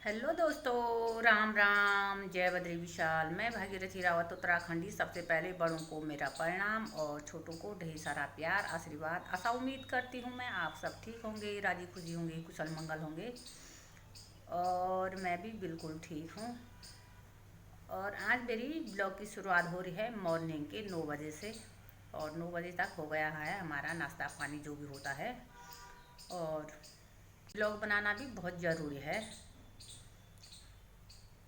Hello दोस्तों, राम राम, जय बद्री विशाल। मैं भागीरथी रावत उत्तराखंडी। सबसे पहले बड़ों को मेरा प्रणाम और छोटों को ढेर सारा प्यार आशीर्वाद। आशा उम्मीद करती हूँ मैं आप सब ठीक होंगे, राजी खुशी होंगे, कुशल मंगल होंगे। और मैं भी बिल्कुल ठीक हूँ। और आज मेरी ब्लॉग की शुरुआत हो रही है मॉर्निंग के 9 बजे से। और 9 बजे तक हो गया है हमारा नाश्ता पानी जो भी होता है। और ब्लॉग बनाना भी बहुत ज़रूरी है।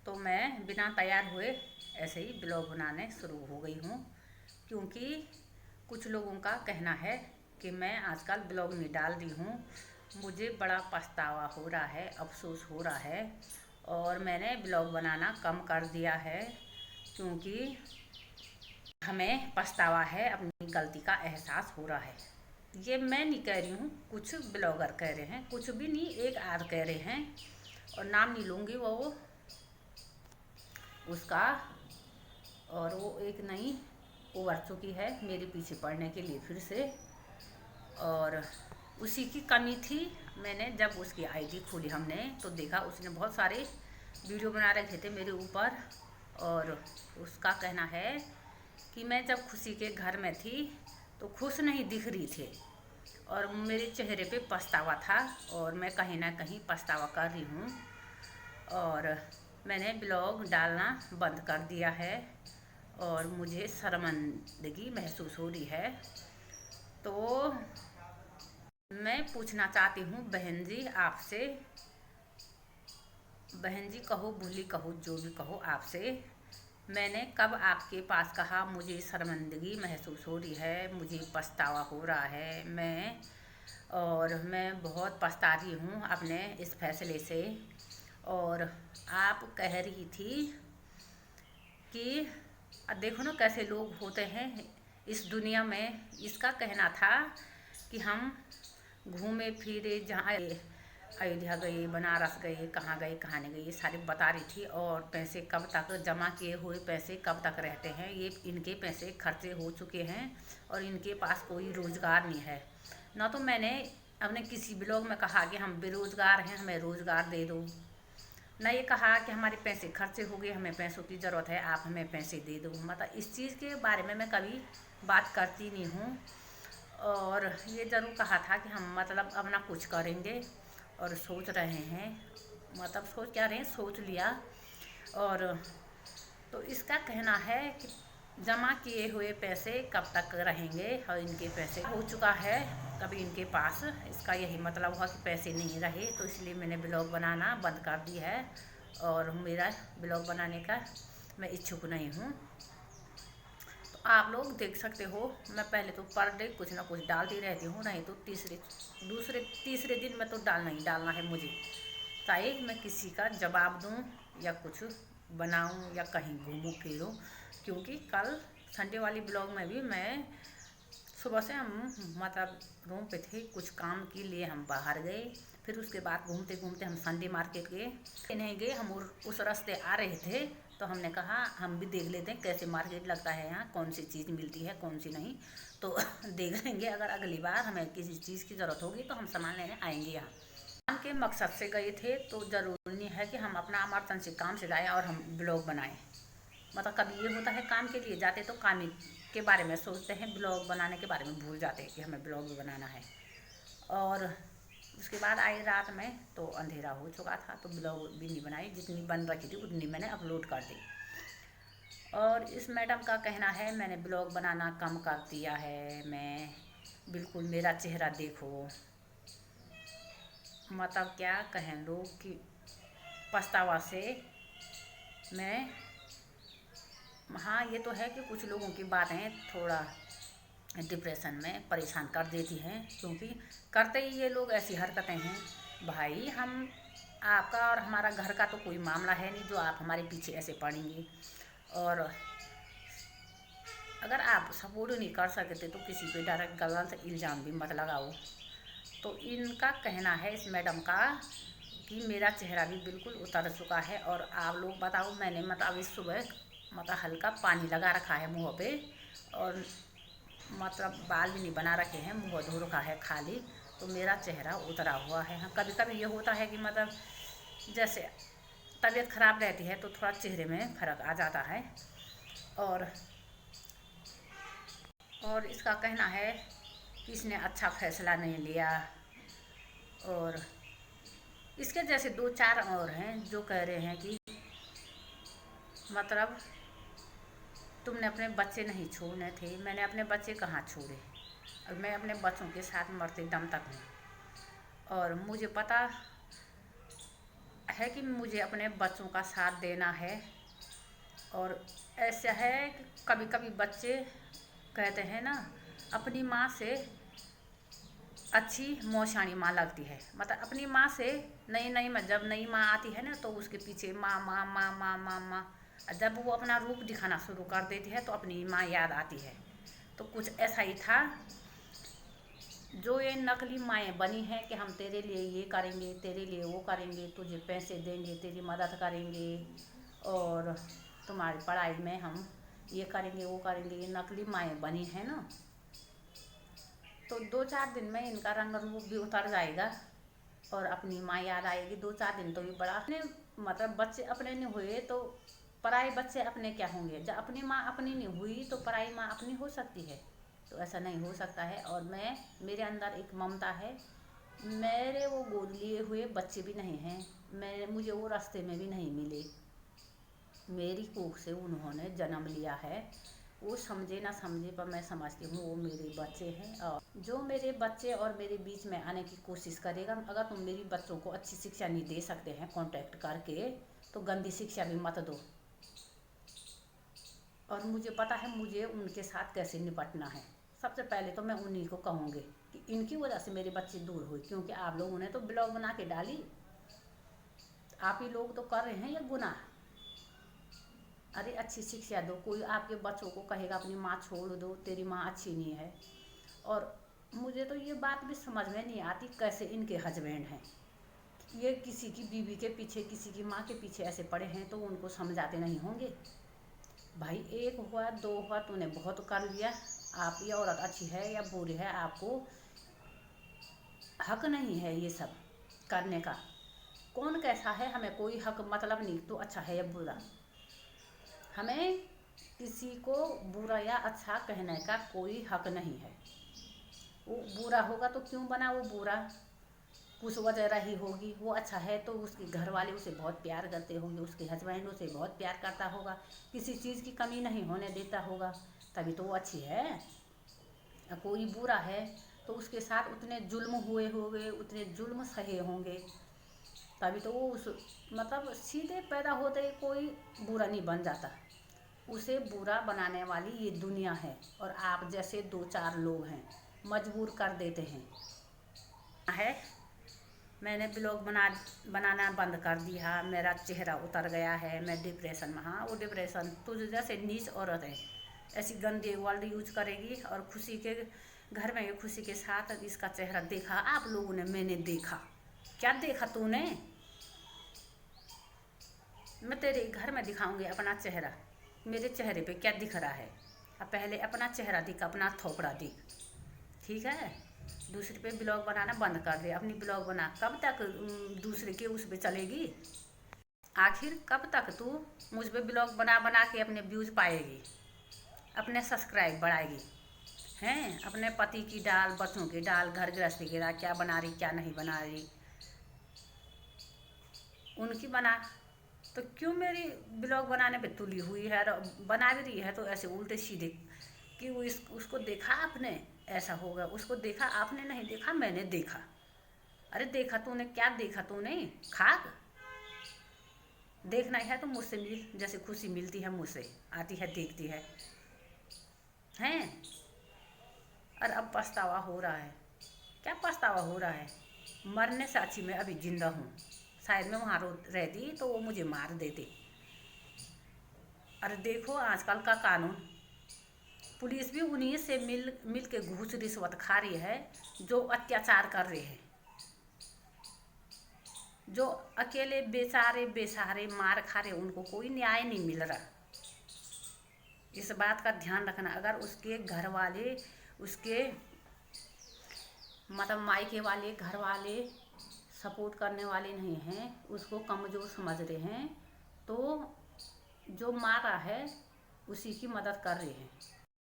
तो मैं बिना तैयार हुए ऐसे ही ब्लॉग बनाने शुरू हो गई हूँ, क्योंकि कुछ लोगों का कहना है कि मैं आजकल ब्लॉग नहीं डाल रही हूँ। मुझे बड़ा पछतावा हो रहा है, अफसोस हो रहा है। और मैंने ब्लॉग बनाना कम कर दिया है, क्योंकि हमें पछतावा है, अपनी गलती का एहसास हो रहा है। ये मैं नहीं कह रही हूँ, कुछ ब्लॉगर कह रहे हैं, कुछ भी नहीं, एक आध कह रहे हैं। और नाम नहीं लूँगी वो उसका। और वो एक नई उभर चुकी है मेरे पीछे पड़ने के लिए फिर से। और उसी की कमी थी। मैंने जब उसकी आईडी खोली हमने तो देखा उसने बहुत सारे वीडियो बना रखे थे मेरे ऊपर। और उसका कहना है कि मैं जब खुशी के घर में थी तो खुश नहीं दिख रही थी, और मेरे चेहरे पे पछतावा था। और मैं कहीं ना कहीं पछतावा कर रही हूँ। और मैंने ब्लॉग डालना बंद कर दिया है और मुझे शर्मिंदगी महसूस हो रही है। तो मैं पूछना चाहती हूँ बहन जी आपसे, बहन जी कहो, भूली कहो, जो भी कहो आपसे, मैंने कब आपके पास कहा मुझे शर्मिंदगी महसूस हो रही है, मुझे पछतावा हो रहा है। मैं बहुत पछता रही हूँ अपने इस फैसले से। और आप कह रही थी कि देखो ना कैसे लोग होते हैं इस दुनिया में। इसका कहना था कि हम घूमे फिरे, जहाँ अयोध्या गए, बनारस गए, कहाँ गए कहाँ नहीं गए, ये सारे बता रही थी। और पैसे कब तक जमा किए हुए, पैसे कब तक रहते हैं, ये इनके पैसे खर्चे हो चुके हैं और इनके पास कोई रोज़गार नहीं है। ना तो मैंने अपने किसी ब्लॉग में कहा कि हम बेरोज़गार हैं, हमें रोज़गार दे दो। ना ये कहा कि हमारे पैसे खर्चे हो गए, हमें पैसों की ज़रूरत है, आप हमें पैसे दे दो। मतलब इस चीज़ के बारे में मैं कभी बात करती नहीं हूँ। और ये ज़रूर कहा था कि हम मतलब अपना कुछ करेंगे और सोच रहे हैं। मतलब सोच क्या रहे हैं, सोच लिया। और तो इसका कहना है कि जमा किए हुए पैसे कब तक रहेंगे, और इनके पैसे हो चुका है कभी इनके पास। इसका यही मतलब हुआ कि पैसे नहीं रहे, तो इसलिए मैंने ब्लॉग बनाना बंद कर दी है। और मेरा ब्लॉग बनाने का मैं इच्छुक नहीं हूँ। तो आप लोग देख सकते हो, मैं पहले तो पर डे कुछ ना कुछ डालती रहती हूँ, नहीं तो तीसरे दिन में तो डालना ही डालना है मुझे, चाहे मैं किसी का जवाब दूँ या कुछ बनाऊँ या कहीं घूमूँ फिरूँ। क्योंकि कल संडे वाली ब्लॉग में भी मैं सुबह से हम मतलब रूम पे थे, कुछ काम के लिए हम बाहर गए। फिर उसके बाद घूमते घूमते हम संडे मार्केट गए, नहीं गए हम उस रास्ते आ रहे थे। तो हमने कहा हम भी देख लेते हैं कैसे मार्केट लगता है यहाँ, कौन सी चीज़ मिलती है कौन सी नहीं। तो देख लेंगे, अगर अगली बार हमें किसी चीज़ की ज़रूरत होगी तो हम सामान लेने आएंगे यहाँ। काम के मकसद से गए थे, तो ज़रूरी नहीं है कि हम अपना इमरजेंसी काम से जाएँ और हम ब्लॉग बनाएं। मतलब कभी ये होता है काम के लिए जाते तो काम के बारे में सोचते हैं, ब्लॉग बनाने के बारे में भूल जाते हैं कि हमें ब्लॉग भी बनाना है। और उसके बाद आई रात में तो अंधेरा हो चुका था, तो ब्लॉग भी नहीं बनाई, जितनी बन रखी थी उतनी मैंने अपलोड कर दी। और इस मैडम का कहना है मैंने ब्लॉग बनाना कम कर दिया है, मैं बिल्कुल मेरा चेहरा देखो। मतलब क्या कहें लोग कि पछतावा से मैं, हाँ ये तो है कि कुछ लोगों की बातें थोड़ा डिप्रेशन में परेशान कर देती हैं, क्योंकि करते ही ये लोग ऐसी हरकतें हैं। भाई हम, आपका और हमारा घर का तो कोई मामला है नहीं जो आप हमारे पीछे ऐसे पड़ेंगे। और अगर आप सपोर्ट नहीं कर सकते तो किसी पे डायरेक्ट गलत इल्ज़ाम भी मत लगाओ। तो इनका कहना है इस मैडम का कि मेरा चेहरा भी बिल्कुल उतर चुका है। और आप लोग बताओ, मैंने मतलब इस सुबह मतलब हल्का पानी लगा रखा है मुँह पे, और मतलब बाल भी नहीं बना रखे हैं, मुँह धो रखा है खाली। तो मेरा चेहरा उतरा हुआ है। हाँ, कभी कभी ये होता है कि मतलब जैसे तबीयत ख़राब रहती है तो थोड़ा चेहरे में फ़र्क आ जाता है। और इसका कहना है कि इसने अच्छा फ़ैसला नहीं लिया। और इसके जैसे 2-4 और हैं जो कह रहे हैं कि मतलब तुमने अपने बच्चे नहीं छोड़ने थे। मैंने अपने बच्चे कहाँ छोड़े, और मैं अपने बच्चों के साथ मरते दम तक हूँ। और मुझे पता है कि मुझे अपने बच्चों का साथ देना है। और ऐसा है कि कभी कभी बच्चे कहते हैं ना, अपनी माँ से अच्छी मौसानी माँ लगती है। मतलब अपनी माँ से जब नई माँ आती है ना तो उसके पीछे माँ माँ माँ माँ माँ माँ, जब वो अपना रूप दिखाना शुरू कर देती है तो अपनी माँ याद आती है। तो कुछ ऐसा ही था। जो ये नकली माएँ बनी हैं कि हम तेरे लिए ये करेंगे, तेरे लिए वो करेंगे, तुझे पैसे देंगे, तेरी मदद करेंगे, और तुम्हारी पढ़ाई में हम ये करेंगे वो करेंगे, ये नकली माएँ बनी हैं ना। तो 2-4 दिन में इनका रंग रूप भी उतर जाएगा और अपनी माँ याद आएगी। 2-4 दिन तो भी बड़ा अपने मतलब बच्चे अपने नहीं हुए तो पराए बच्चे अपने क्या होंगे। जब अपनी माँ अपनी नहीं हुई तो पराई माँ अपनी हो सकती है? तो ऐसा नहीं हो सकता है। और मेरे अंदर एक ममता है। मेरे वो गोद लिए हुए बच्चे भी नहीं हैं, मुझे वो रास्ते में भी नहीं मिले। मेरी कोख से उन्होंने जन्म लिया है। वो समझे ना समझे पर मैं समझती हूँ वो मेरे बच्चे हैं। और जो मेरे बच्चे और मेरे बीच में आने की कोशिश करेगा, अगर तुम मेरी बच्चों को अच्छी शिक्षा नहीं दे सकते हैं कांटेक्ट करके, तो गंदी शिक्षा भी मत दो। और मुझे पता है मुझे उनके साथ कैसे निपटना है। सबसे पहले तो मैं उन्हीं को कहूँगी कि इनकी वजह से मेरे बच्चे दूर हुए, क्योंकि आप लोगों ने तो ब्लॉग बना के डाली। आप ही लोग तो कर रहे हैं ये गुनाह। अरे अच्छी शिक्षा दो। कोई आपके बच्चों को कहेगा अपनी माँ छोड़ दो, तेरी माँ अच्छी नहीं है। और मुझे तो ये बात भी समझ में नहीं आती कैसे इनके हस्बैंड हैं, ये किसी की बीवी के पीछे, किसी की माँ के पीछे ऐसे पड़े हैं तो उनको समझाते नहीं होंगे। भाई 1 हुआ 2 हुआ तूने बहुत कर लिया। आप ये औरत अच्छी है या बुरी है, आपको हक नहीं है ये सब करने का। कौन कैसा है हमें कोई हक मतलब नहीं, तो अच्छा है या बुरा। हमें किसी को बुरा या अच्छा कहने का कोई हक नहीं है। वो बुरा होगा तो क्यों बना वो बुरा, कुछ वजह रही होगी। वो अच्छा है तो उसके घर वाले उसे बहुत प्यार करते होंगे, उसके हस्बैंड उसे बहुत प्यार करता होगा, किसी चीज़ की कमी नहीं होने देता होगा, तभी तो वो अच्छी है। कोई बुरा है तो उसके साथ उतने जुल्म हुए होंगे, उतने जुल्म सहे होंगे, तभी तो वो उस मतलब सीधे पैदा होते ही कोई बुरा नहीं बन जाता। उसे बुरा बनाने वाली ये दुनिया है, और आप जैसे 2-4 लोग हैं मजबूर कर देते हैं। मैंने ब्लॉग बनाना बंद कर दिया, मेरा चेहरा उतर गया है, मैं डिप्रेशन में। हाँ, वो डिप्रेशन तुझ जैसे नीच औरत है ऐसी गंदे वर्ड यूज करेगी। और खुशी के घर में खुशी के साथ इसका चेहरा देखा आप लोगों ने, मैंने देखा। क्या देखा तूने? मैं तेरे घर में दिखाऊंगी अपना चेहरा, मेरे चेहरे पे क्या दिख रहा है। अब पहले अपना चेहरा दिख, अपना थोपड़ा दिख, ठीक है। दूसरे पे ब्लॉग बनाना बंद कर दे। अपनी ब्लॉग बना, कब तक दूसरे के उस पे चलेगी? आखिर कब तक तू मुझ पे ब्लॉग बना बना के अपने व्यूज पाएगी, अपने सब्सक्राइब बढ़ाएगी? हैं अपने पति की डाल, बच्चों की डाल, घर गृहस्थी की डाल, क्या बना रही क्या नहीं बना रही, उनकी बना। तो क्यों मेरी ब्लॉग बनाने पे तुली हुई है? बना भी रही है तो ऐसे उल्टे सीधे कि उसको देखा आपने ऐसा होगा, उसको देखा आपने, नहीं देखा मैंने देखा। अरे देखा तूने, क्या देखा तूने? खाक देखना है तो मुझसे मिल, जैसे खुशी मिलती है मुझसे आती है देखती है हैं। और अब पछतावा हो रहा है। क्या पछतावा हो रहा है? मरने से अच्छी मैं अभी जिंदा हूँ। शायद मैं वहाँ रहती तो वो मुझे मार देते। अरे देखो आजकल का कानून, पुलिस भी उन्हीं से मिल के घूस रिश्वत खा रही है जो अत्याचार कर रहे हैं, जो अकेले बेचारे बेसहारे मार खा रहे, उनको कोई न्याय नहीं मिल रहा। इस बात का ध्यान रखना। अगर उसके घर वाले, उसके मतलब मायके वाले, घर वाले सपोर्ट करने वाले नहीं हैं, उसको कमज़ोर समझ रहे हैं, तो जो मारा है उसी की मदद कर रहे हैं।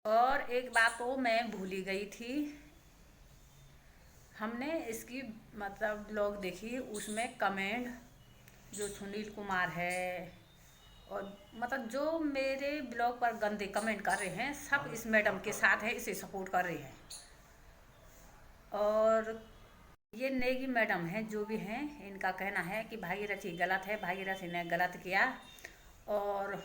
और एक बात तो मैं भूल ही गई थी, हमने इसकी मतलब ब्लॉग देखी, उसमें कमेंट जो सुनील कुमार है और मतलब जो मेरे ब्लॉग पर गंदे कमेंट कर रहे हैं, सब इस मैडम के साथ है, इसे सपोर्ट कर रहे हैं। और ये नेगी मैडम है जो भी हैं, इनका कहना है कि भागीरथी गलत है, भागीरथी ने गलत किया। और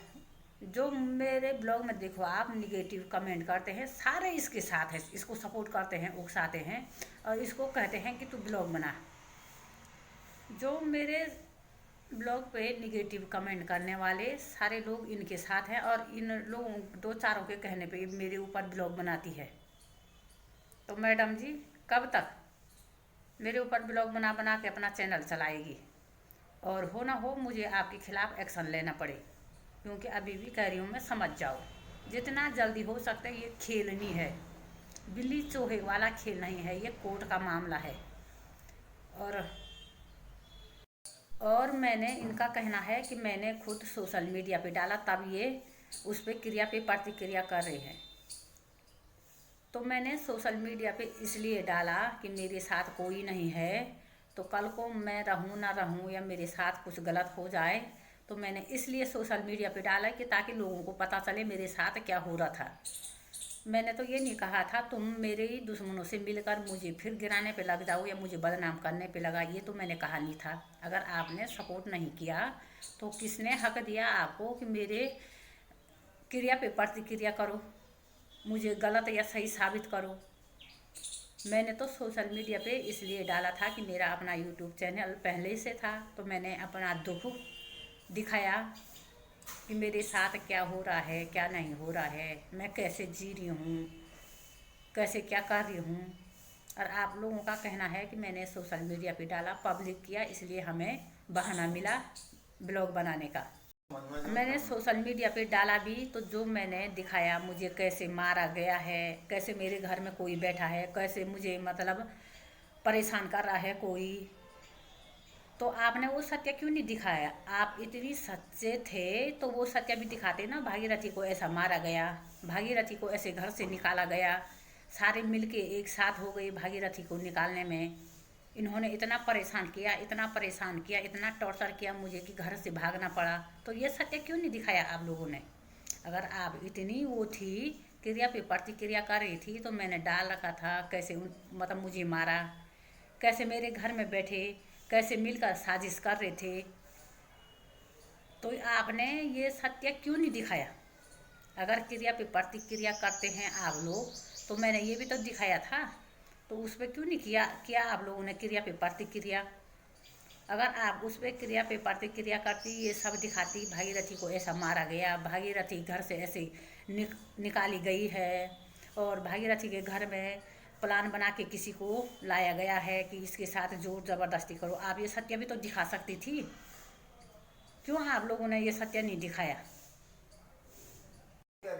जो मेरे ब्लॉग में देखो आप निगेटिव कमेंट करते हैं, सारे इसके साथ है, इसको सपोर्ट करते हैं, उकसाते हैं और इसको कहते हैं कि तू ब्लॉग बना। जो मेरे ब्लॉग पे निगेटिव कमेंट करने वाले सारे लोग इनके साथ हैं और इन लोगों दो चारों के कहने पे मेरे ऊपर ब्लॉग बनाती है। तो मैडम जी कब तक मेरे ऊपर ब्लॉग बना बना के अपना चैनल चलाएगी? और हो ना हो मुझे आपके खिलाफ़ एक्शन लेना पड़े, क्योंकि अभी भी कह रही हूँ मैं, समझ जाओ जितना जल्दी हो सकता है। ये खेल नहीं है, बिल्ली चोहे वाला खेल नहीं है, ये कोर्ट का मामला है। और मैंने इनका कहना है कि मैंने खुद सोशल मीडिया पे डाला, तब ये उस पर क्रिया पे प्रतिक्रिया कर रहे हैं। तो मैंने सोशल मीडिया पे इसलिए डाला कि मेरे साथ कोई नहीं है, तो कल को मैं रहूं ना रहूं या मेरे साथ कुछ गलत हो जाए, तो मैंने इसलिए सोशल मीडिया पे डाला कि ताकि लोगों को पता चले मेरे साथ क्या हो रहा था। मैंने तो ये नहीं कहा था तुम मेरे ही दुश्मनों से मिलकर मुझे फिर गिराने पे लग जाओ या मुझे बदनाम करने पे लगा, ये तो मैंने कहा नहीं था। अगर आपने सपोर्ट नहीं किया तो किसने हक दिया आपको कि मेरे क्रिया पे प्रतिक्रिया करो, मुझे गलत या सही साबित करो? मैंने तो सोशल मीडिया पे इसलिए डाला था कि मेरा अपना यूट्यूब चैनल पहले से था, तो मैंने अपना दुख दिखाया कि मेरे साथ क्या हो रहा है, क्या नहीं हो रहा है, मैं कैसे जी रही हूँ, कैसे क्या कर रही हूँ। और आप लोगों का कहना है कि मैंने सोशल मीडिया पे डाला, पब्लिक किया, इसलिए हमें बहाना मिला ब्लॉग बनाने का। मैंने सोशल मीडिया पे डाला भी तो जो मैंने दिखाया, मुझे कैसे मारा गया है, कैसे मेरे घर में कोई बैठा है, कैसे मुझे मतलब परेशान कर रहा है कोई, तो आपने वो सत्य क्यों नहीं दिखाया? आप इतनी सच्चे थे तो वो सत्य भी दिखाते ना। भागीरथी को ऐसा मारा गया, भागीरथी को ऐसे घर से निकाला गया, सारे मिलके एक साथ हो गए भागीरथी को निकालने में। इन्होंने इतना परेशान किया, इतना परेशान किया, इतना टॉर्चर किया मुझे कि घर से भागना पड़ा। तो ये सत्य क्यों नहीं दिखाया आप लोगों ने? अगर आप इतनी वो थी, क्रिया पे प्रतिक्रिया कर रही थी, तो मैंने डाल रखा था कैसे मतलब मुझे मारा, कैसे मेरे घर में बैठे, कैसे मिलकर साजिश कर रहे थे। तो आपने ये सत्य क्यों नहीं दिखाया? अगर क्रिया पे प्रतिक्रिया करते हैं आप लोग, तो मैंने ये भी तो दिखाया था, तो उस पर क्यों नहीं किया आप लोगों ने क्रिया पे प्रतिक्रिया? अगर आप उस पर क्रिया पे प्रतिक्रिया करती, ये सब दिखाती, भागीरथी को ऐसा मारा गया, भागीरथी घर से ऐसे निकाली गई है, और भागीरथी के घर में प्लान बना के किसी को लाया गया है कि इसके साथ जोर ज़बरदस्ती करो, आप ये सत्य भी तो दिखा सकती थी। क्यों आप लोगों ने ये सत्य नहीं दिखाया?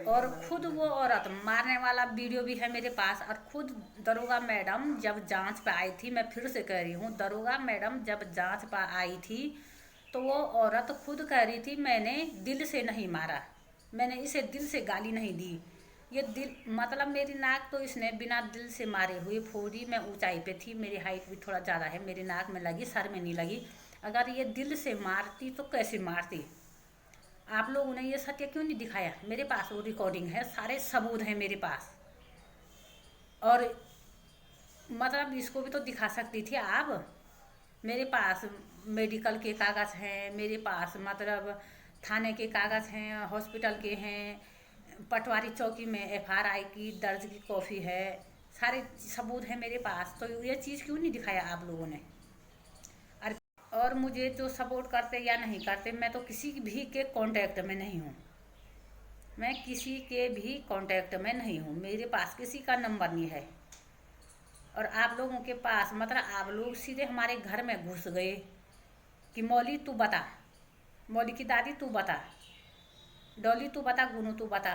और खुद वो औरत मारने वाला वीडियो भी है मेरे पास। और खुद दरोगा मैडम जब जांच पे आई थी, मैं फिर से कह रही हूँ, दरोगा मैडम जब जांच पे आई थी तो वो औरत खुद कह रही थी मैंने दिल से नहीं मारा, मैंने इसे दिल से गाली नहीं दी। ये दिल मतलब मेरी नाक तो इसने बिना दिल से मारे हुए फोड़ी। मैं ऊंचाई पे थी, मेरी हाइट भी थोड़ा ज़्यादा है, मेरी नाक में लगी, सर में नहीं लगी। अगर ये दिल से मारती तो कैसे मारती? आप लोगों ने ये सत्य क्यों नहीं दिखाया? मेरे पास वो रिकॉर्डिंग है, सारे सबूत हैं मेरे पास। और मतलब इसको भी तो दिखा सकती थी आप। मेरे पास मेडिकल के कागज़ हैं, मेरे पास मतलब थाने के कागज़ हैं, हॉस्पिटल के हैं, पटवारी चौकी में FRI की दर्ज की कॉपी है, सारे सबूत हैं मेरे पास। तो ये चीज़ क्यों नहीं दिखाया आप लोगों ने? और मुझे जो सपोर्ट करते या नहीं करते, मैं तो किसी भी के कांटेक्ट में नहीं हूँ, मैं किसी के भी कांटेक्ट में नहीं हूँ, मेरे पास किसी का नंबर नहीं है। और आप लोगों के पास मतलब आप लोग सीधे हमारे घर में घुस गए कि मौली तू बता, मौली की दादी तू बता, डॉली तू बता, गुनू तू बता।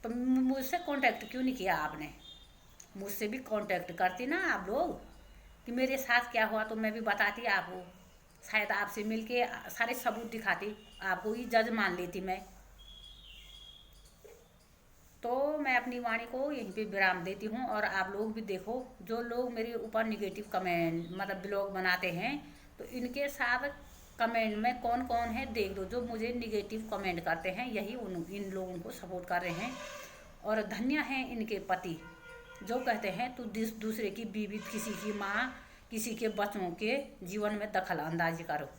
तो मुझसे कांटेक्ट क्यों नहीं किया आपने? मुझसे भी कांटेक्ट करती ना आप लोग, कि मेरे साथ क्या हुआ तो मैं भी बताती आपको, शायद आपसे मिलके सारे सबूत दिखाती, आपको ही जज मान लेती मैं। तो मैं अपनी वाणी को यहीं पे विराम देती हूँ। और आप लोग भी देखो, जो लोग मेरे ऊपर निगेटिव कमेंट मतलब ब्लॉग बनाते हैं, तो इनके साथ कमेंट में कौन कौन है देख दो। जो मुझे निगेटिव कमेंट करते हैं यही इन लोगों को सपोर्ट कर रहे हैं। और धन्य हैं इनके पति जो कहते हैं तू दूसरे की बीवी, किसी की माँ, किसी के बच्चों के जीवन में दखल अंदाजी करो।